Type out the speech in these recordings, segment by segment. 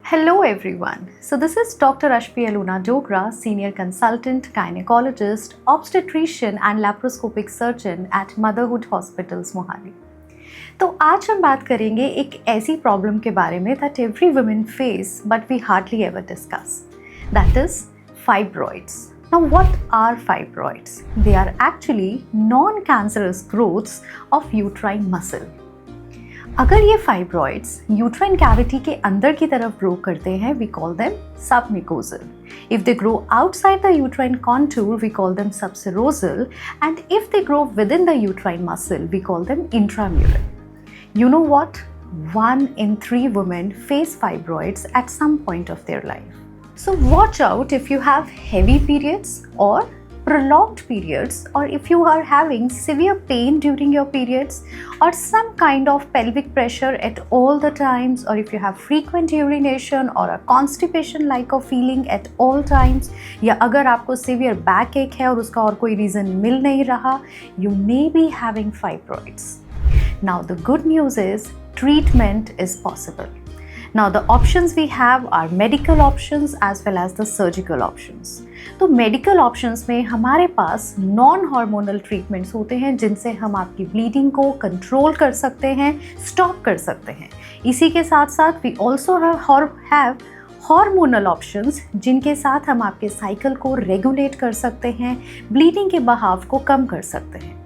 Hello everyone. So this is Dr. Ashpi Aluna Dogra, Senior Consultant, Gynecologist, Obstetrician and Laparoscopic Surgeon at Motherhood Hospitals, Mohali. तो आज हम बात करेंगे एक ऐसी प्रॉब्लम के बारे में that every woman face but we hardly ever discuss. That is fibroids. Now what are fibroids? They are actually non-cancerous growths of uterine muscle. अगर ये फाइब्रॉइड्स यूट्राइन कैविटी के अंदर की तरफ ग्रो करते हैं we call them submucosal. If they grow outside the uterine contour we call them subserosal and if they grow within the uterine muscle we call them intramural. You know what? 1 in 3 women face fibroids at some point of their life. So watch out if you have heavy periods or prolonged periods, or if you are having severe pain during your periods or some kind of pelvic pressure at all the times, or if you have frequent urination or a constipation like a feeling at all times, या अगर आपको severe backache है और उसका और कोई reason मिल नहीं रहा, you may be having fibroids. Now the good news is treatment is possible. Now the options we have are medical options as well as the surgical options. तो मेडिकल ऑप्शंस में हमारे पास नॉन हार्मोनल ट्रीटमेंट्स होते हैं जिनसे हम आपकी bleeding को control कर सकते हैं, स्टॉप कर सकते हैं. इसी के साथ साथ we also have hormonal options जिनके साथ हम आपके साइकिल को रेगुलेट कर सकते हैं, ब्लीडिंग के बहाव को कम कर सकते हैं.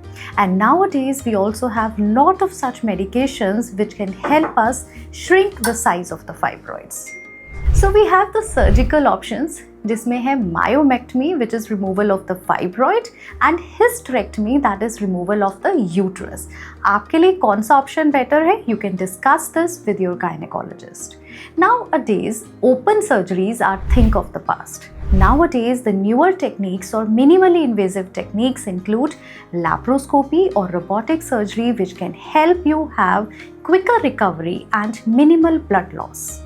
And nowadays we also have lot of such medications which can help us shrink the size of the fibroids. So we have the surgical options जिसमें है myomectomy which is removal of the fibroid and hysterectomy that is removal of the uterus. आपके लिए कौन सा option better है? You can discuss this with your gynecologist. Nowadays open surgeries are thing of the past. Nowadays, the newer techniques or minimally invasive techniques include laparoscopy or robotic surgery which can help you have quicker recovery and minimal blood loss.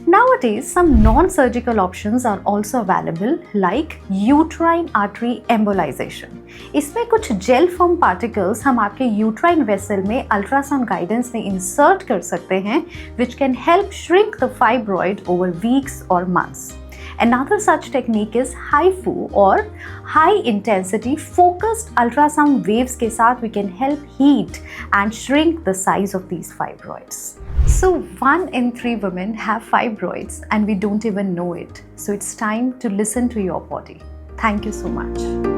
Nowadays, some non-surgical options are also available like uterine artery embolization. इसमें कुछ gel form particles हम आपके uterine vessel में ultrasound guidance में insert कर सकते हैं which can help shrink the fibroid over weeks or months. Another such technique is HIFU or high intensity focused ultrasound waves के साथ we can help heat and shrink the size of these fibroids. So 1 in 3 women have fibroids and we don't even know it. So it's time to listen to your body. Thank you so much.